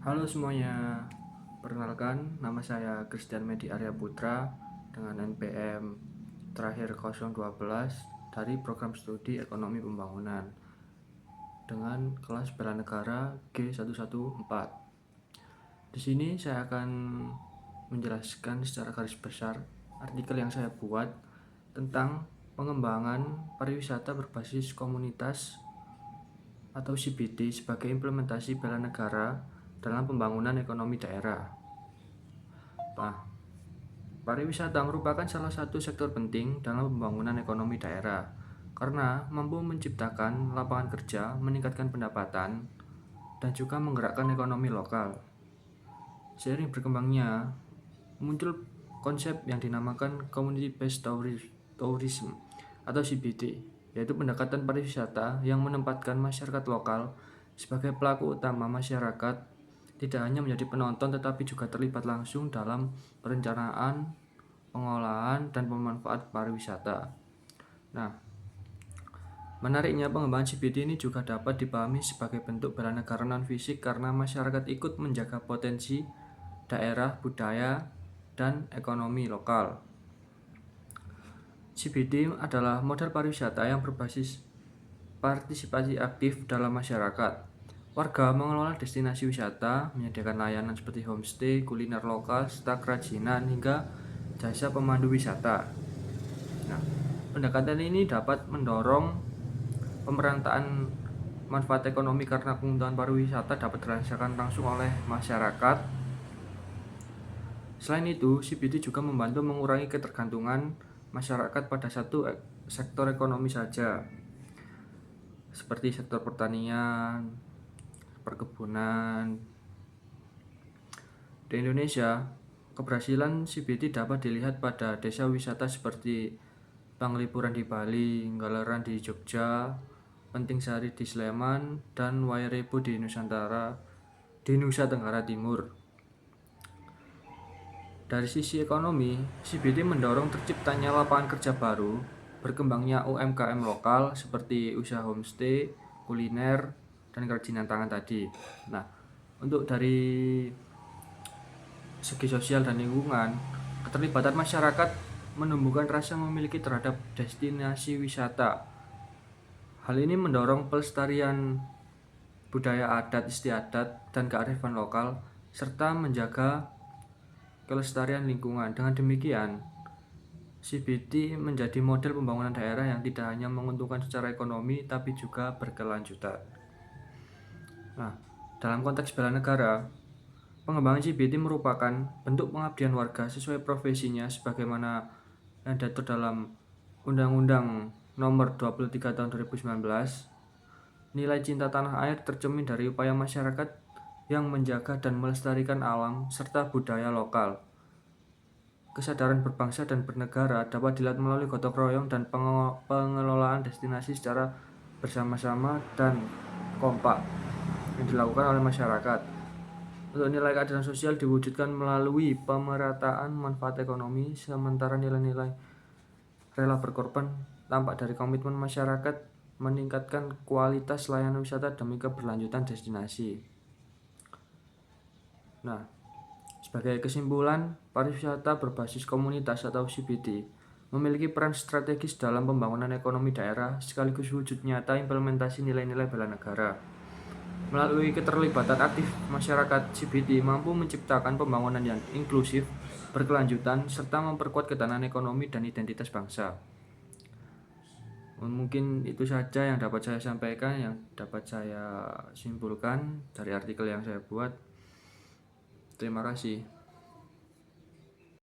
Halo semuanya, perkenalkan nama saya Christian Medi Arya Putra dengan NPM terakhir 012 dari program studi Ekonomi Pembangunan dengan kelas bela negara G114. Di sini saya akan menjelaskan secara garis besar artikel yang saya buat tentang pengembangan pariwisata berbasis komunitas atau CBD sebagai implementasi bela negara dalam pembangunan ekonomi daerah. Nah, pariwisata merupakan salah satu sektor penting dalam pembangunan ekonomi daerah karena mampu menciptakan lapangan kerja, meningkatkan pendapatan, dan juga menggerakkan ekonomi lokal. Seiring berkembangnya, muncul konsep yang dinamakan Community Based Tourism atau CBD, yaitu pendekatan pariwisata yang menempatkan masyarakat lokal sebagai pelaku utama masyarakat, tidak hanya menjadi penonton tetapi juga terlibat langsung dalam perencanaan, pengolahan, dan pemanfaat pariwisata. Nah, menariknya pengembangan CBD ini juga dapat dipahami sebagai bentuk bela negara non-fisik karena masyarakat ikut menjaga potensi daerah, budaya, dan ekonomi lokal. CBD adalah model pariwisata yang berbasis partisipasi aktif dalam masyarakat. Warga mengelola destinasi wisata, menyediakan layanan seperti homestay, kuliner lokal, serta kerajinan, hingga jasa pemandu wisata. Nah, pendekatan ini dapat mendorong pemerataan manfaat ekonomi karena keuntungan pariwisata dapat dirasakan langsung oleh masyarakat. Selain itu, CBD juga membantu mengurangi ketergantungan masyarakat pada satu sektor ekonomi saja, seperti sektor pertanian, perkebunan. Di Indonesia, keberhasilan CBD dapat dilihat pada desa wisata seperti Panglipuran di Bali, Galeran di Jogja, Penting Sari di Sleman, dan Wairebo di Nusa Tenggara Timur. Dari sisi ekonomi, CBD mendorong terciptanya lapangan kerja baru, berkembangnya UMKM lokal seperti usaha homestay, kuliner, dan kerajinan tangan tadi. Nah, untuk dari segi sosial dan lingkungan, keterlibatan masyarakat menumbuhkan rasa memiliki terhadap destinasi wisata. Hal ini mendorong pelestarian budaya adat istiadat dan kearifan lokal, serta menjaga kelestarian lingkungan. Dengan demikian, CBD menjadi model pembangunan daerah yang tidak hanya menguntungkan secara ekonomi, tapi juga berkelanjutan. Nah, dalam konteks bela negara, pengembangan CBD merupakan bentuk pengabdian warga sesuai profesinya sebagaimana yang diatur dalam Undang-Undang Nomor 23 Tahun 2019. Nilai cinta tanah air tercermin dari upaya masyarakat yang menjaga dan melestarikan alam serta budaya lokal. Kesadaran berbangsa dan bernegara dapat dilihat melalui gotong royong dan pengelolaan destinasi secara bersama-sama dan kompak yang dilakukan oleh masyarakat. Untuk nilai keadilan sosial diwujudkan melalui pemerataan manfaat ekonomi, sementara nilai-nilai rela berkorban tampak dari komitmen masyarakat meningkatkan kualitas layanan wisata demi keberlanjutan destinasi. Nah, sebagai kesimpulan, pariwisata berbasis komunitas atau CBD memiliki peran strategis dalam pembangunan ekonomi daerah sekaligus wujud nyata implementasi nilai-nilai bela negara. Melalui keterlibatan aktif masyarakat, CBD mampu menciptakan pembangunan yang inklusif, berkelanjutan, serta memperkuat ketahanan ekonomi dan identitas bangsa. Mungkin itu saja yang dapat saya sampaikan, yang dapat saya simpulkan dari artikel yang saya buat. Terima kasih.